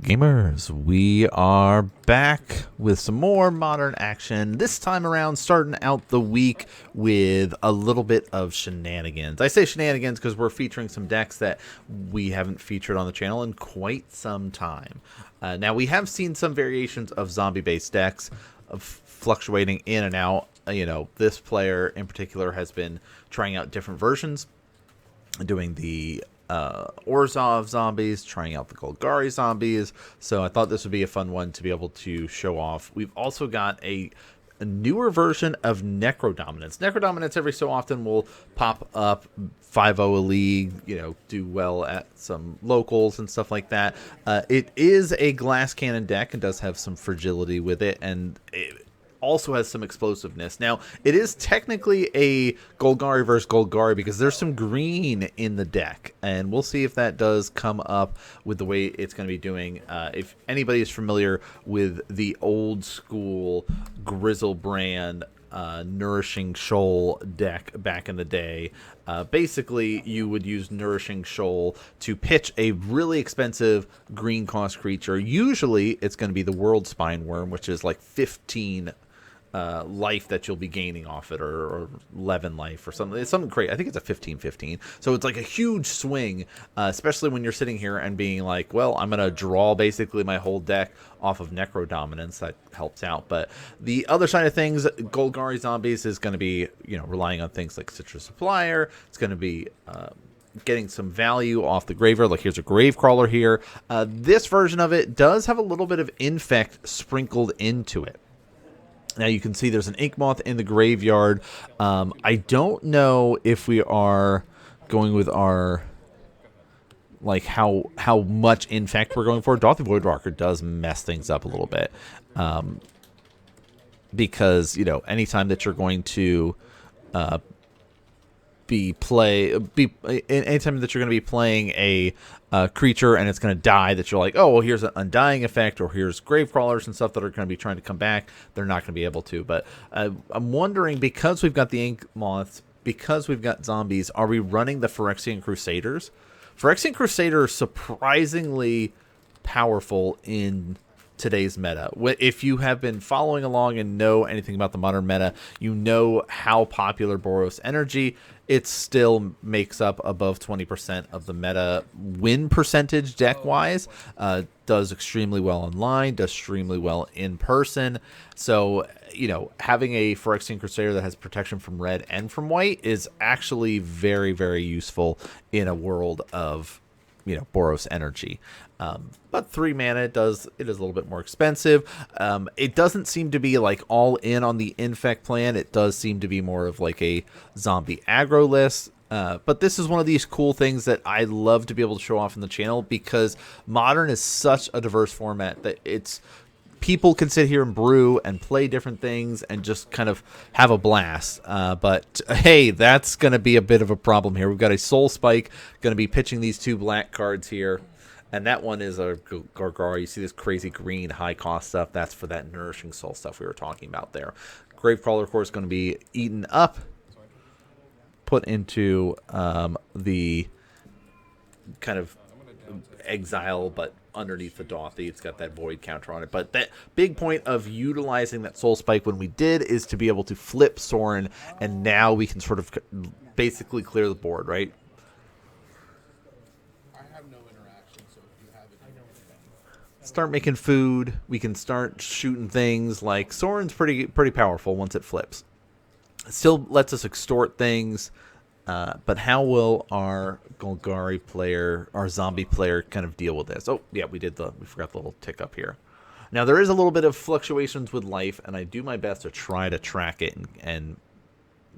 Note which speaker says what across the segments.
Speaker 1: Gamers, we are back with some more modern action. This time around, starting out the week with a little bit of shenanigans. I say shenanigans because we're featuring some decks that we haven't featured on the channel in quite some time. Now, we have seen some variations of zombie-based decks of fluctuating in and out. This player in particular has been trying out different versions, doing the Orzhov zombies, trying out the Golgari zombies. So I thought this would be a fun one to be able to show off. We've also got a newer version of Necrodominance. Necrodominance every so often will pop up 5-0 a league, do well at some locals and stuff like that. It is a glass cannon deck and does have some fragility with it, and it also has some explosiveness. Now, it is technically a Golgari versus Golgari because there's some green in the deck, and we'll see if that does come up with the way it's going to be doing. If anybody is familiar with the old school Grizzlebrand Nourishing Shoal deck back in the day, basically you would use Nourishing Shoal to pitch a really expensive green cost creature. Usually it's going to be the World Spine Worm, which is like 15 life that you'll be gaining off it, or 11 life or something. It's something crazy. I think it's a 15-15. So it's like a huge swing, especially when you're sitting here and being like, well, I'm going to draw basically my whole deck off of Necrodominance. That helps out. But the other side of things, Golgari Zombies is going to be, relying on things like Citrus Supplier. It's going to be getting some value off the graveyard. Like, here's a Gravecrawler here. This version of it does have a little bit of Infect sprinkled into it. Now you can see there's an Ink Moth in the graveyard. I don't know if we are going with our, like, how much Infect we're going for. Daughty Voidwalker does mess things up a little bit. Because, anytime that you're going to anytime that you're going to be playing a creature and it's going to die, that you're like, oh, well, here's an Undying effect, or here's Gravecrawlers and stuff that are going to be trying to come back, they're not going to be able to. But I'm wondering, because we've got the Ink Moths, because we've got zombies, are we running the Phyrexian Crusaders? Phyrexian Crusader is surprisingly powerful in today's meta. If you have been following along and know anything about the modern meta, you know how popular Boros Energy. It still makes up above 20% of the meta win percentage deck-wise. Does extremely well online, does extremely well in person. So, having a Phyrexian Crusader that has protection from red and from white is actually very, very useful in a world of, Boros Energy. But 3 mana, it is a little bit more expensive. It doesn't seem to be like all in on the Infect plan. It does seem to be more of like a zombie aggro list. But this is one of these cool things that I love to be able to show off in the channel, because Modern is such a diverse format that people can sit here and brew and play different things and just kind of have a blast. But hey, that's going to be a bit of a problem here. We've got a Soul Spike going to be pitching these 2 black cards here. And that one is a Golgari. You see this crazy green high cost stuff. That's for that Nourishing Soul stuff we were talking about there. Gravecrawler, of course, is going to be eaten up, put into the kind of exile, but underneath the Daughty. It's got that void counter on it. But that big point of utilizing that Soul Spike when we did is to be able to flip Sorin, and now we can sort of basically clear the board, right? Start making food. We can start shooting things. Like, Sorin's pretty powerful once it flips. It still lets us extort things. But how will our Golgari player, our zombie player, kind of deal with this? Oh, yeah, we forgot the little tick up here. Now, there is a little bit of fluctuations with life, and I do my best to try to track it and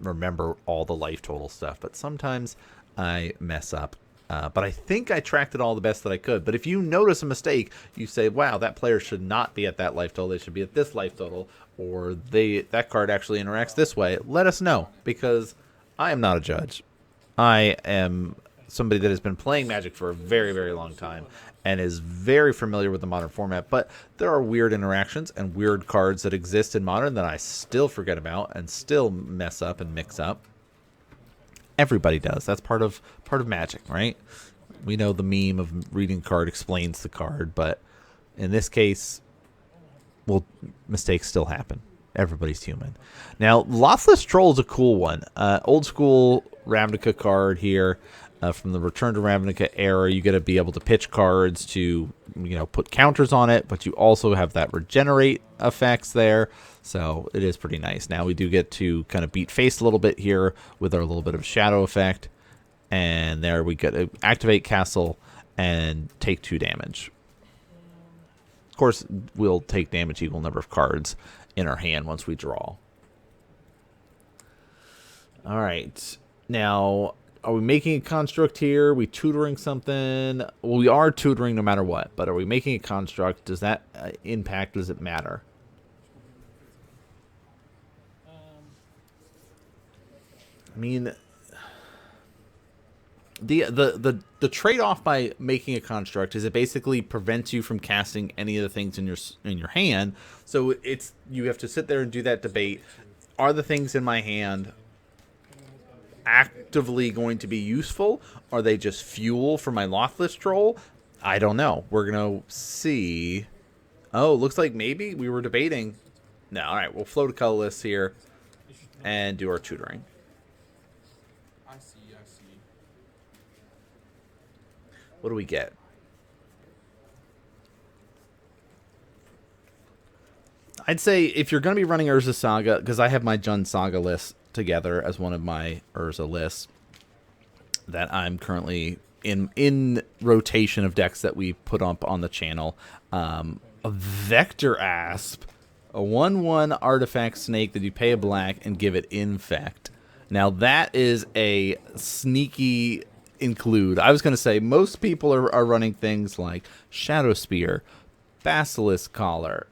Speaker 1: remember all the life total stuff. But sometimes I mess up. But I think I tracked it all the best that I could. But if you notice a mistake, you say, wow, that player should not be at that life total. They should be at this life total. Or that card actually interacts this way. Let us know, because I am not a judge. I am somebody that has been playing Magic for a very, very long time and is very familiar with the Modern format. But there are weird interactions and weird cards that exist in Modern that I still forget about and still mess up and mix up. Everybody does. That's part of Magic, right? We know the meme of reading card explains the card, but In this case, well, mistakes still happen. Everybody's human. Now, Lothless Troll is a cool one. Old school Ravnica card here. From the Return to Ravnica era, you got to be able to pitch cards to, put counters on it, but you also have that regenerate effects there. So it is pretty nice. Now we do get to kind of beat face a little bit here with our little bit of shadow effect. And there we get to activate Castle and take 2 damage. Of course, we'll take damage equal number of cards in our hand once we draw. All right. Now, are we making a construct here? Are we tutoring something? Well, we are tutoring no matter what, but are we making a construct? Does that impact? Does it matter? I mean, the trade-off by making a construct is it basically prevents you from casting any of the things in your hand. So you have to sit there and do that debate. Are the things in my hand actively going to be useful? Are they just fuel for my Lothless Troll? I don't know. We're going to see. Oh, looks like maybe we were debating. No, all right. We'll float a colorless here and do our tutoring.
Speaker 2: I see.
Speaker 1: What do we get? I'd say if you're going to be running Urza Saga, because I have my Jund Saga list together as one of my Urza lists that I'm currently in rotation of decks that we put up on the channel. A Vector Asp, a 1/1 artifact snake that you pay a black and give it infect. Now that is a sneaky include. I was going to say most people are running things like Shadow Spear, Basilisk Collar,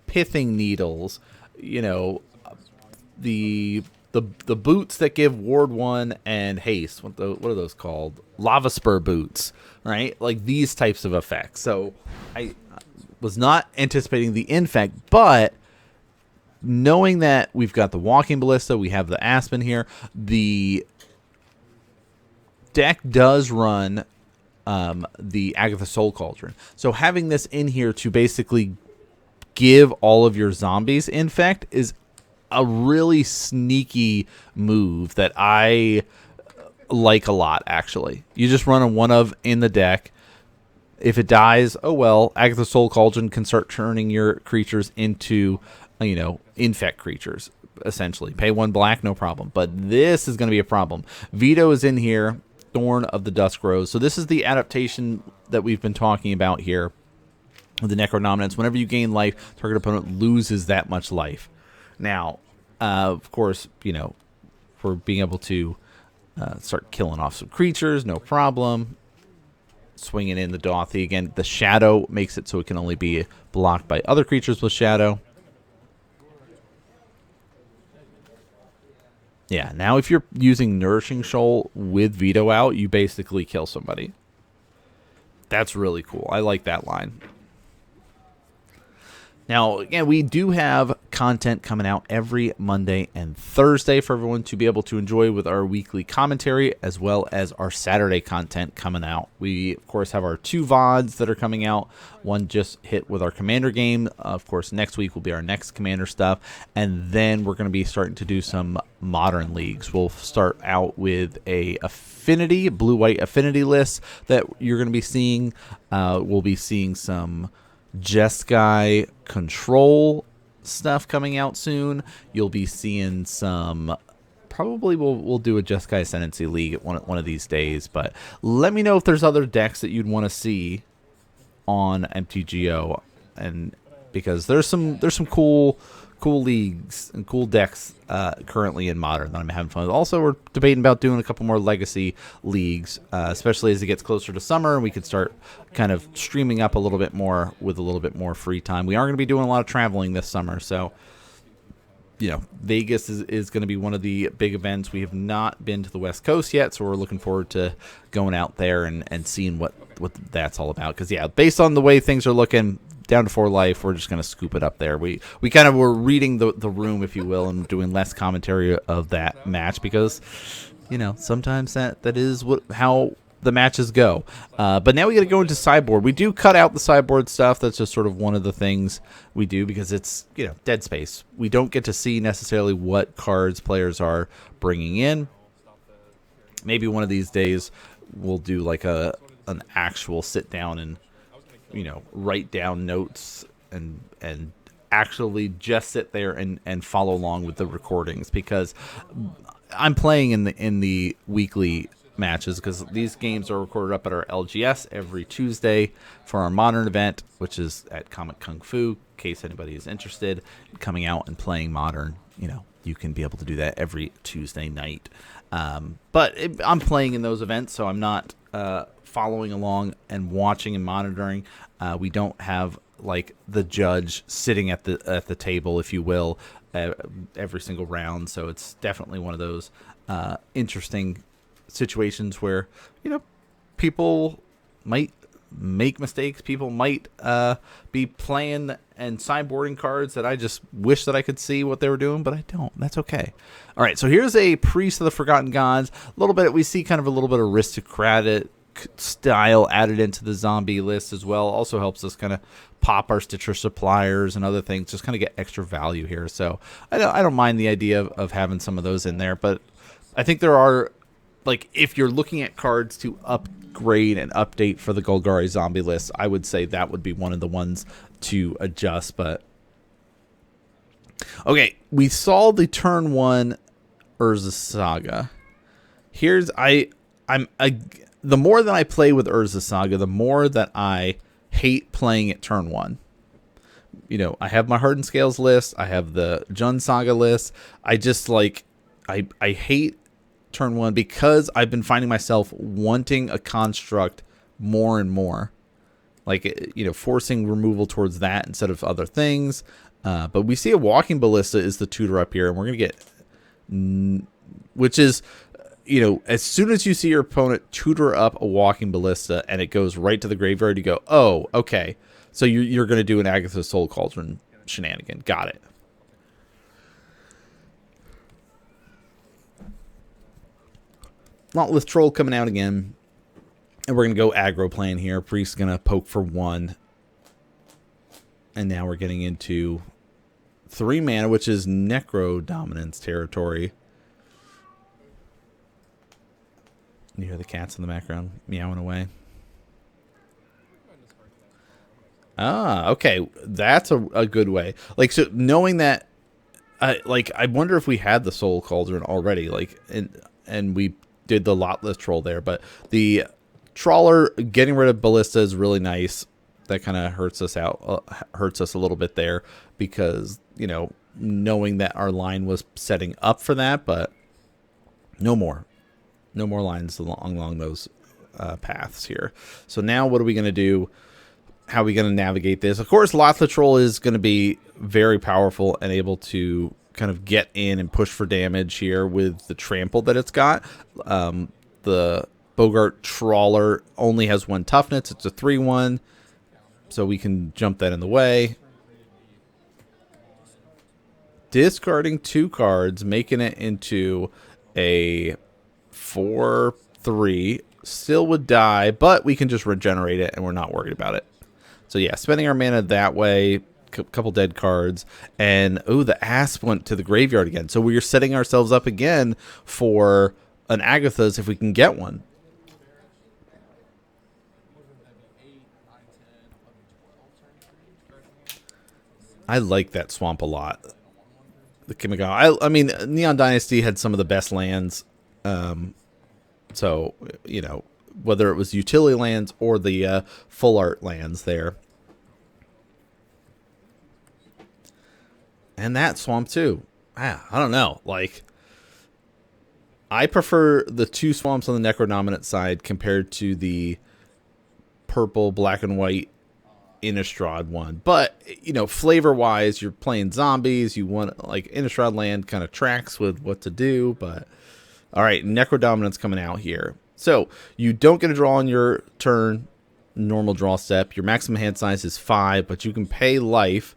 Speaker 1: Pithing Needles, the boots that give Ward 1 and haste. What are those called? Lava Spur boots, right? Like these types of effects. So I was not anticipating the infect, but knowing that we've got the Walking Ballista, we have the Aspen here, the deck does run the Agatha Soul Cauldron. So having this in here to basically give all of your zombies infect is a really sneaky move that I like a lot, actually. You just run a 1/of in the deck. If it dies, oh well, Agatha Soul Cauldron can start turning your creatures into, infect creatures, essentially. Pay 1 black, no problem. But this is going to be a problem. Veto is in here. Thorn of the Dusk Rose. So this is the adaptation that we've been talking about here with the Necrodominance. Whenever you gain life, target opponent loses that much life. Now, of course, for being able to start killing off some creatures, no problem. Swinging in the Dothy. Again, the Shadow makes it so it can only be blocked by other creatures with Shadow. Yeah, now if you're using Nourishing Shoal with Veto out, you basically kill somebody. That's really cool. I like that line. Now, again, we do have content coming out every Monday and Thursday for everyone to be able to enjoy with our weekly commentary as well as our Saturday content coming out. We, of course, have our 2 VODs that are coming out. One just hit with our Commander game. Of course, next week will be our next Commander stuff. And then we're going to be starting to do some Modern Leagues. We'll start out with a Affinity, blue-white Affinity list that you're going to be seeing. We'll be seeing some Jeskai Control stuff coming out soon. You'll be seeing some. Probably we'll do a Jeskai Ascendancy League at one of these days. But let me know if there's other decks that you'd want to see on MTGO, and because there's some cool leagues and cool decks currently in Modern that I'm having fun with. Also, we're debating about doing a couple more Legacy leagues, especially as it gets closer to summer, and we could start kind of streaming up a little bit more with a little bit more free time. We are going to be doing a lot of traveling this summer, so Vegas is going to be one of the big events. We have not been to the West Coast yet, so we're looking forward to going out there and seeing what that's all about. Because, yeah, based on the way things are looking, down to 4 life, we're just going to scoop it up there. We kind of were reading the room, if you will, and doing less commentary of that match because, sometimes that is how the matches go. But now we got to go into sideboard. We do cut out the sideboard stuff. That's just sort of one of the things we do because it's, you know, dead space. We don't get to see necessarily what cards players are bringing in. Maybe one of these days we'll do like an actual sit down and, you know, write down notes and actually just sit there and follow along with the recordings, because I'm playing in the weekly matches because these games are recorded up at our LGS every Tuesday for our Modern event, which is at Comic Kung Fu. In case anybody is interested in coming out and playing Modern, you know, you can be able to do that every Tuesday night. But I'm playing in those events, so I'm not following along and watching and monitoring. We don't have like the judge sitting at the table, if you will, every single round. So it's definitely one of those interesting situations where, you know, people might make mistakes. People might be playing and sideboarding cards that I just wish that I could see what they were doing, but I don't. That's okay. All right, so here's a Priest of the Forgotten Gods. A little bit, we see kind of a little bit of aristocratic style added into the zombie list as well. Also helps us kind of pop our Stitcher suppliers and other things, just kind of get extra value here. So I don't mind the idea of having some of those in there, but I think there are, like, if you're looking at cards to upgrade and update for the Golgari zombie list, I would say that would be one of the ones to adjust. But okay, we saw the turn 1 Urza Saga. The more that I play with Urza Saga, the more that I hate playing it turn 1. You know, I have my Hardened Scales list, I have the Jund Saga list. I just like, I hate turn 1 because I've been finding myself wanting a construct more and more, like, you know, forcing removal towards that instead of other things. But we see a Walking Ballista is the tutor up here, and we're gonna get, which is, you know, as soon as you see your opponent tutor up a Walking Ballista and it goes right to the graveyard, you go, oh, okay, so you're gonna do an Agatha's Soul Cauldron shenanigan. Got it. Dauntless Troll coming out again. And we're going to go aggro plan here. Priest's going to poke for 1. And now we're getting into 3 mana, which is Necrodominance territory. You hear the cats in the background meowing away. Ah, okay. That's a good way. Like, so knowing that, I wonder if we had the Soul Cauldron already. Like, and we did the Lotless Troll there, but the Trawler getting rid of Ballista is really nice. That kind of hurts us out, hurts us a little bit there, because, you know, knowing that our line was setting up for that, but no more lines along those paths here. So now what are we going to do? How are we going to navigate this? Of course, Lotless Troll is going to be very powerful and able to kind of get in and push for damage here with the trample that it's got. The Bogart Trawler only has 1 toughness. It's a 3/1, so we can jump that in the way. Discarding 2 cards, making it into a 4/3. Still would die, but we can just regenerate it, and we're not worried about it. So yeah, spending our mana that way. Couple dead cards, and oh, the Asp went to the graveyard again. So we're setting ourselves up again for an Agatha's if we can get one. I like that swamp a lot. The Kimigawa. I mean, Neon Dynasty had some of the best lands. So, you know, whether it was utility lands or the full art lands there. And that swamp too. I don't know. Like, I prefer the 2 swamps on the Necrodominant side compared to the purple, black, and white Innistrad one. But, you know, flavor-wise, you're playing zombies. You want, like, Innistrad land kind of tracks with what to do. But, all right, Necrodominance coming out here. So, you don't get a draw on your turn, normal draw step. Your maximum hand size is 5, but you can pay life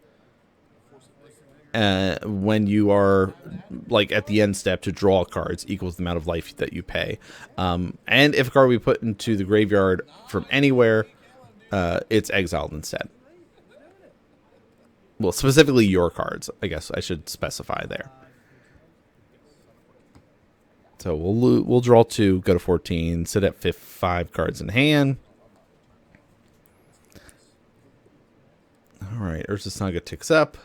Speaker 1: when you are like at the end step to draw cards equals the amount of life that you pay. And if a card we put into the graveyard from anywhere, it's exiled instead. Well, specifically your cards, I guess I should specify there. So we'll draw 2, go to 14, sit at 5 cards in hand. All right, Urza Saga ticks up.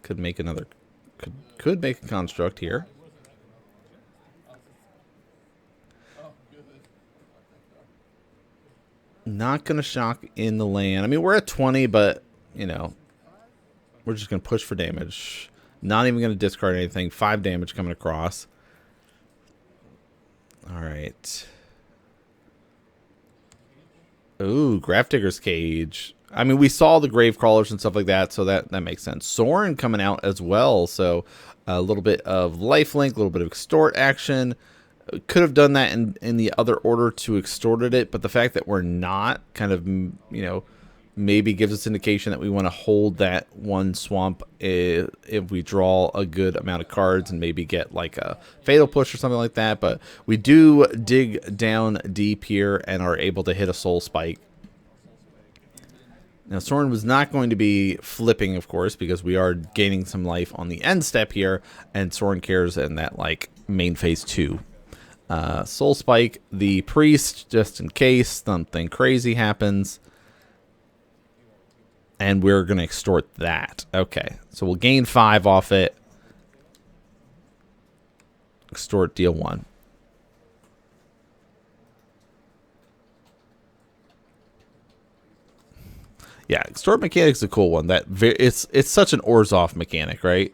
Speaker 1: Could make another, could make a construct here. Not going to shock in the land. I mean, we're at 20, but, you know, we're just going to push for damage. Not even going to discard anything. 5 damage coming across. All right. Ooh, Grafdigger's Cage. I mean, we saw the Grave Crawlers and stuff like that, so that makes sense. Sorin coming out as well, so a little bit of lifelink, a little bit of extort action. Could have done that in the other order to extorted it, but the fact that we're not kind of, you know, maybe gives us indication that we want to hold that one swamp if we draw a good amount of cards and maybe get like a fatal push or something like that. But we do dig down deep here and are able to hit a soul spike. Now, Sorin was not going to be flipping, of course, because we are gaining some life on the end step here, and Sorin cares in that like main phase 2. Soul Spike the priest, just in case something crazy happens. And we're going to extort that. Okay, so we'll gain 5 off it. Extort, deal 1. Yeah, extort mechanic's a cool one. It's such an Orzhov mechanic, right?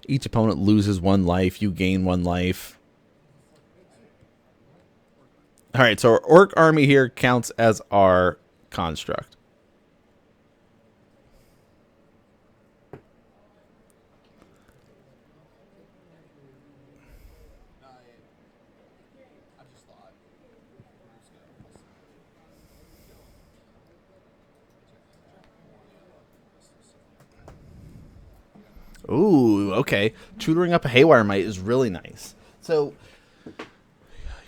Speaker 1: Each opponent loses 1 life. You gain 1 life. All right, so our Orc army here counts as our construct. Ooh, okay. Tutoring up a Haywire Mite is really nice. So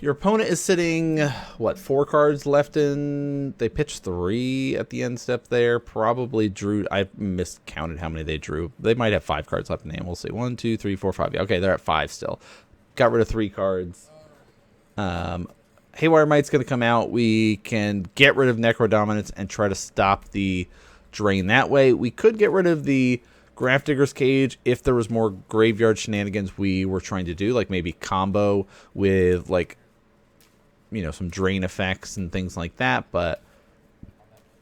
Speaker 1: your opponent is sitting, what, 4 cards left in? They pitched 3 at the end step there. Probably drew. I miscounted how many they drew. They might have 5 cards left in the hand. We'll see. 1, 2, 3, 4, 5. Okay, they're at 5 still. Got rid of 3 cards. Haywire Mite's going to come out. We can get rid of Necrodominance and try to stop the drain that way. We could get rid of the Grafdigger's Cage if there was more graveyard shenanigans we were trying to do, like maybe combo with, like, you know, some drain effects and things like that. But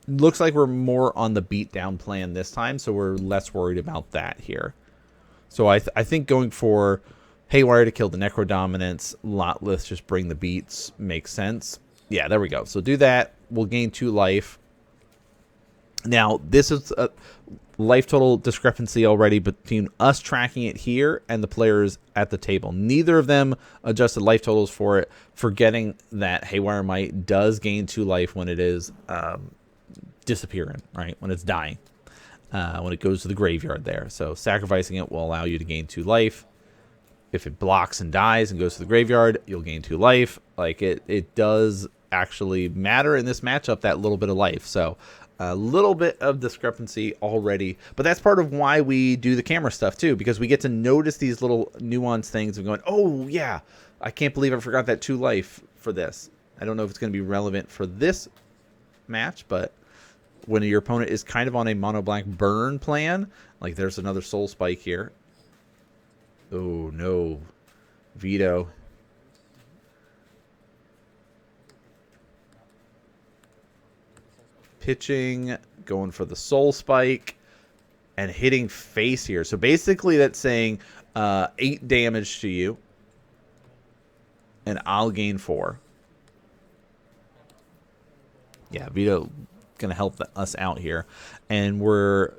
Speaker 1: looks like we're more on the beatdown plan this time, so we're less worried about that here. So I think going for Haywire to kill the Necrodominance, Lotless just bring the beats makes sense. Yeah, there we go. So do that. We'll gain 2 life. Now, this is a life total discrepancy already between us tracking it here and the players at the table. Neither of them adjusted life totals for it, forgetting that Haywire Mite does gain 2 life when it is disappearing, right? When it's dying, when it goes to the graveyard there. So sacrificing it will allow you to gain 2 life. If it blocks and dies and goes to the graveyard, you'll gain 2 life. Like, it does actually matter in this matchup, that little bit of life. So a little bit of discrepancy already, but that's part of why we do the camera stuff too, because we get to notice these little nuanced things and going, oh yeah, I can't believe I forgot that 2 life for this. I don't know if it's going to be relevant for this match, but when your opponent is kind of on a mono black burn plan, like there's another soul spike here. Oh no, veto. Pitching, going for the soul spike, and hitting face here. So basically that's saying 8 damage to you, and I'll gain 4. Yeah, veto gonna help us out here, and we're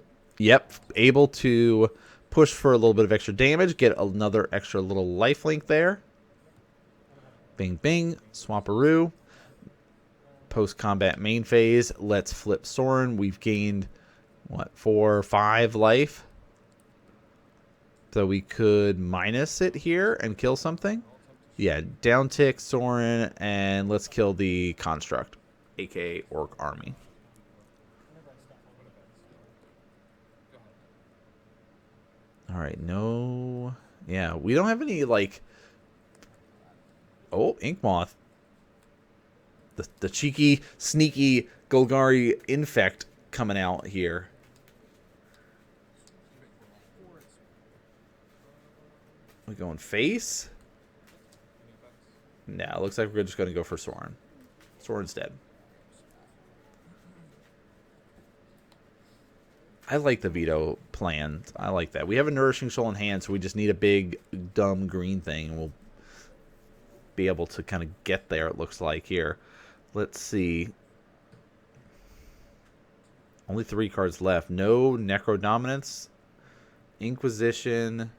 Speaker 1: able to push for a little bit of extra damage, get another extra little lifelink there. Bing bing, swamperoo. post-combat main phase. Let's flip Sorin. We've gained, what, 4 or 5 life? So we could minus it here and kill something. Yeah, down tick Sorin, and let's kill the construct, aka Orc Army. All right, no. Yeah, we don't have any, like... Oh, Ink Moth. The cheeky, sneaky Golgari Infect coming out here. We going face? No, looks like we're just going to go for Sorin. Sorin's dead. I like the veto plan. I like that. We have a Nourishing Soul in hand, so we just need a big, dumb green thing, and we'll be able to kind of get there, it looks like, here. Let's see. Only 3 cards left. No Necrodominance. Inquisition.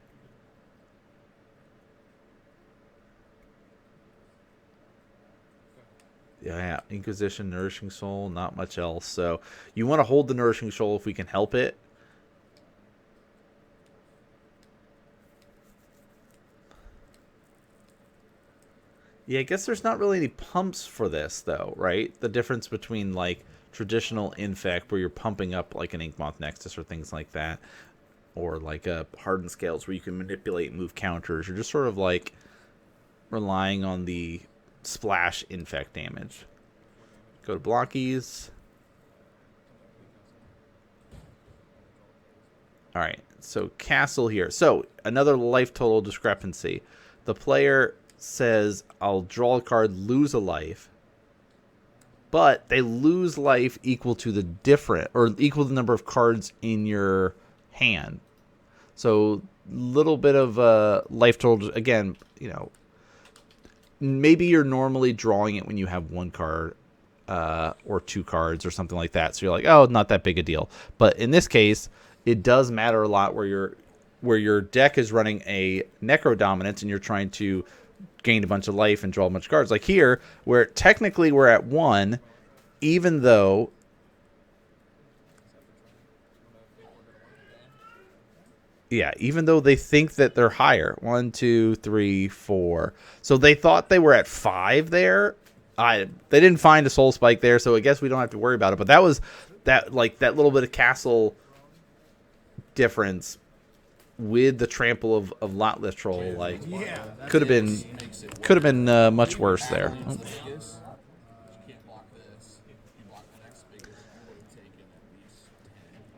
Speaker 1: Yeah, Inquisition, Nourishing Soul, not much else. So you want to hold the Nourishing Soul if we can help it. Yeah, I guess there's not really any pumps for this, though, right? The difference between, like, traditional Infect, where you're pumping up, like, an Inkmoth Nexus or things like that, or, like, a Hardened Scales, where you can manipulate and move counters. You're just sort of, like, relying on the splash Infect damage. Go to Blockies. Alright, so Castle here. So, another life total discrepancy. The player says, I'll draw a card, lose a life, but they lose life equal to the equal to the number of cards in your hand. So little bit of life total. Again, you know, maybe you're normally drawing it when you have 1 card or 2 cards or something like that. So you're like, oh, not that big a deal. But in this case, it does matter a lot where your deck is running a Necrodominance and you're trying to gain a bunch of life and draw a bunch of cards. Like here, where technically we're at 1, even though... Yeah, even though they think that they're higher. 1, 2, 3, 4. So they thought they were at 5 there. They didn't find a Soul Spike there, so I guess we don't have to worry about it. But that was that little bit of castle difference with the trample of Lotless Troll. Like, could have been much worse there.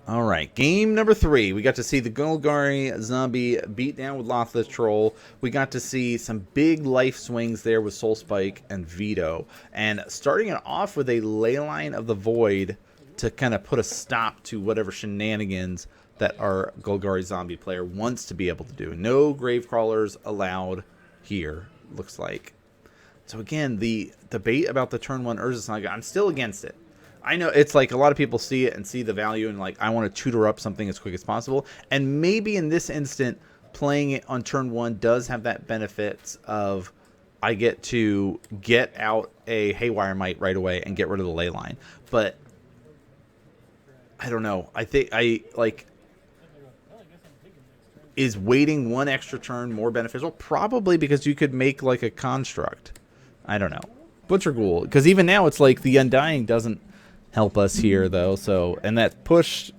Speaker 1: All right, game number 3. We got to see the Golgari Zombie beat down with Lotless Troll. We got to see some big life swings there with Soul Spike and Veto. And starting it off with a Leyline of the Void to kind of put a stop to whatever shenanigans that our Golgari Zombie player wants to be able to do. No grave crawlers allowed here, looks like. So again, the debate about the turn 1 Urza Saga, I'm still against it. I know it's like a lot of people see it and see the value and like, I want to tutor up something as quick as possible. And maybe in this instant, playing it on turn 1 does have that benefit of I get to get out a Haywire Might right away and get rid of the Leyline. But I don't know. I think is waiting 1 extra turn more beneficial? Probably, because you could make like a construct. I don't know. Butcher Ghoul, because even now it's like the Undying doesn't help us here though. So, and that push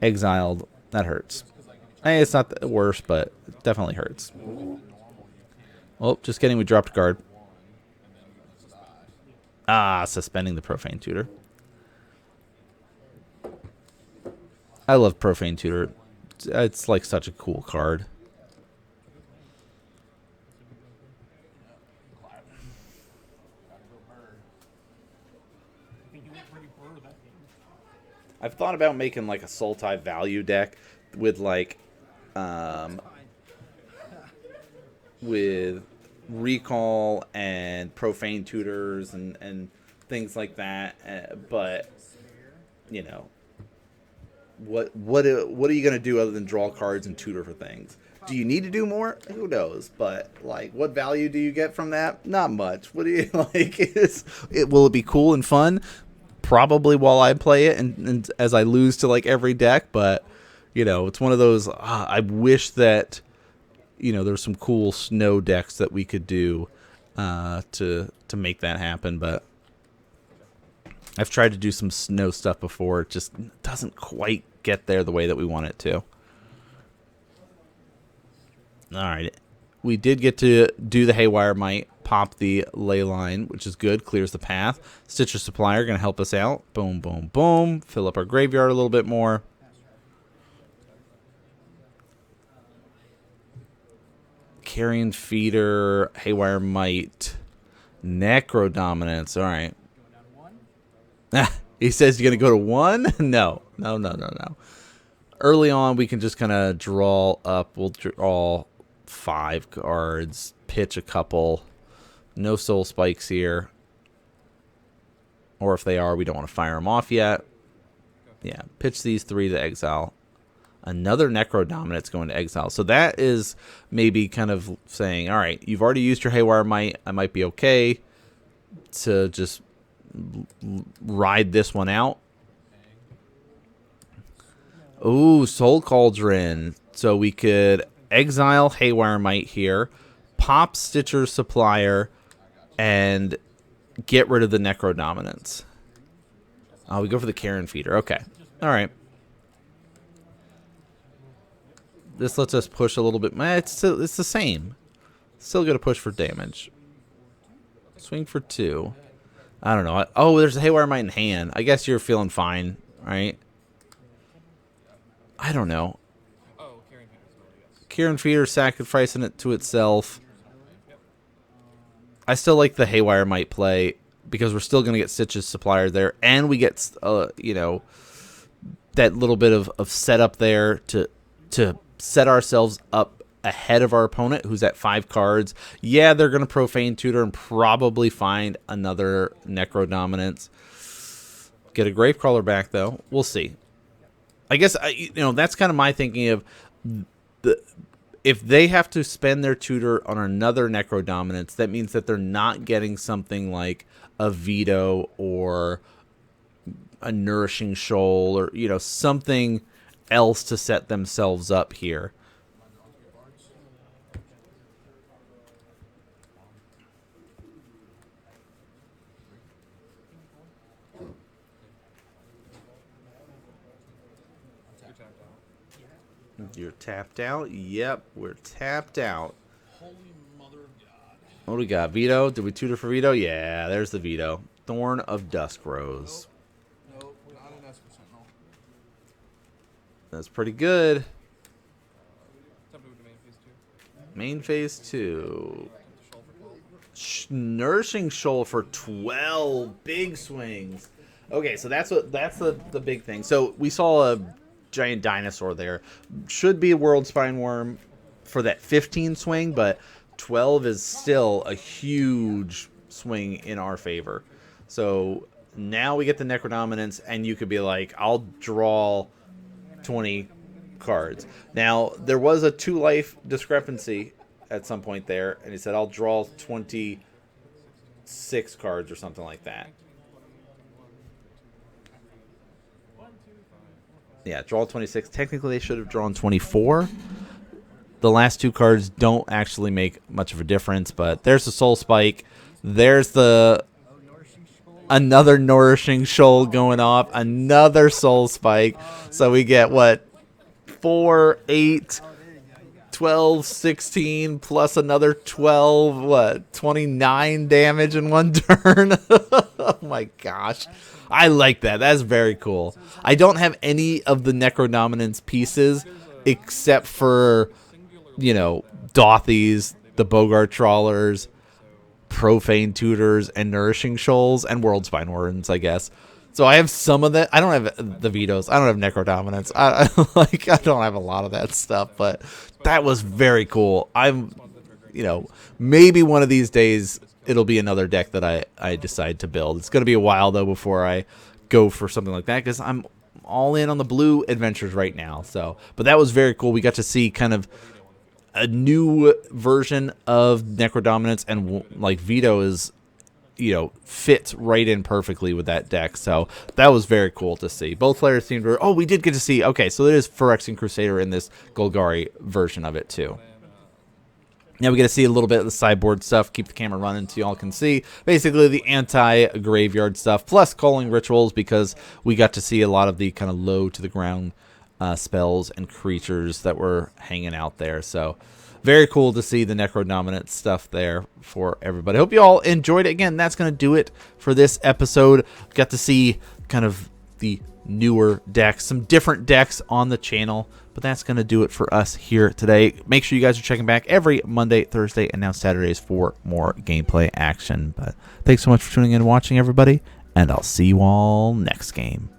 Speaker 1: exiled, that hurts. It's not the worst, but it definitely hurts. Oh, just kidding. We dropped a card. Suspending the Profane Tutor. I love Profane Tutor. It's like such a cool card. I've thought about making like a Sultai value deck with like with recall and profane tutors and things like that, but you know, what are you gonna do other than draw cards and tutor for things? Do you need to do more? Who knows? But like, what value do you get from that? Not much. What do you like? Will it be cool and fun? Probably while I play it, and as I lose to like every deck. But you know, it's one of those. I wish that there's some cool snow decks that we could do to make that happen. But I've tried to do some snow stuff before. It just doesn't quite get there the way that we want it to. All right. We did get to do the Haywire Might, pop the Ley Line, which is good. Clears the path. Stitcher Supplier going to help us out. Boom, boom, boom. Fill up our graveyard a little bit more. Carrion Feeder, Haywire Might, Necrodominance. All right. He says you're going to go to 1? No. Early on, we can just kind of draw up. We'll draw 5 cards, pitch a couple. No soul spikes here. Or if they are, we don't want to fire them off yet. Yeah, pitch these 3 to exile. Another Necrodominance going to exile. So that is maybe kind of saying, all right, you've already used your Haywire Might. I might be okay to just ride this one out. Ooh, Soul Cauldron. So we could exile Haywire Might here, pop Stitcher Supplier, and get rid of the Necrodominance. Oh, we go for the Carrion Feeder. Okay. All right. This lets us push a little bit. It's the same. Still going to push for damage. Swing for 2. I don't know. Oh, there's a Haywire Might in hand. I guess you're feeling fine, right? I don't know. Carrion Feeder sacrificing it to itself. I still like the Haywire Might play because we're still going to get Stitches Supplier there, and we get that little bit of setup there to set ourselves up ahead of our opponent, who's at 5 cards. Yeah, they're going to Profane Tutor and probably find another Necrodominance. Get a Gravecrawler back though. We'll see. I guess that's kind of my thinking of if they have to spend their tutor on another Necrodominance, that means that they're not getting something like a Veto or a Nourishing Shoal or something else to set themselves up here. You're tapped out? Yep, we're tapped out.
Speaker 2: Holy mother of God.
Speaker 1: What do we got? Veto? Did we tutor for Veto? Yeah, there's the Veto. Thorn of Dusk Rose.
Speaker 2: Nope, not an Esper Sentinel.
Speaker 1: That's pretty good.
Speaker 2: Time to move to main phase 2.
Speaker 1: Main phase 2. Nourishing Shoal for 12 big swings. Okay, so that's the big thing. So we saw a giant dinosaur there. Should be a World Spine Worm for that 15 swing, but 12 is still a huge swing in our favor. So now we get the Necrodominance, and you could be like, I'll draw 20 cards. Now, there was a 2-life discrepancy at some point there, and he said, I'll draw 26 cards or something like that. Yeah, draw 26. Technically, they should have drawn 24. The last 2 cards don't actually make much of a difference, but there's the Soul Spike. There's another Nourishing Shoal going off. Another Soul Spike. So we get, 4, 8, 12, 16, plus another 12, 29 damage in one turn. Oh my gosh. I like that. That's very cool. I don't have any of the Necrodominance pieces except for, Dothies, the Bogart Trawlers, Profane Tutors, and Nourishing Shoals, and World Spine Worms, I guess. So I have some of that. I don't have the Vetoes. I don't have Necrodominance. I don't have a lot of that stuff, but that was very cool. I'm, maybe one of these days it'll be another deck that I decide to build. It's going to be a while, though, before I go for something like that, because I'm all in on the blue adventures right now. So, but that was very cool. We got to see kind of a new version of Necrodominance, and like Veto is, fits right in perfectly with that deck. So that was very cool to see. Both players seemed to, we did get to see, okay, so there is Phyrexian Crusader in this Golgari version of it too. Now we get to see a little bit of the sideboard stuff. Keep the camera running so y'all can see. Basically the anti-graveyard stuff, plus calling rituals, because we got to see a lot of the kind of low to the ground spells and creatures that were hanging out there. So very cool to see the Necrodominance stuff there for everybody. Hope you all enjoyed it. Again, that's going to do it for this episode. Got to see kind of the newer decks, some different decks on the channel, but that's going to do it for us here today. Make sure you guys are checking back every Monday, Thursday, and now Saturdays for more gameplay action. But thanks so much for tuning in and watching, everybody, and I'll see you all next game.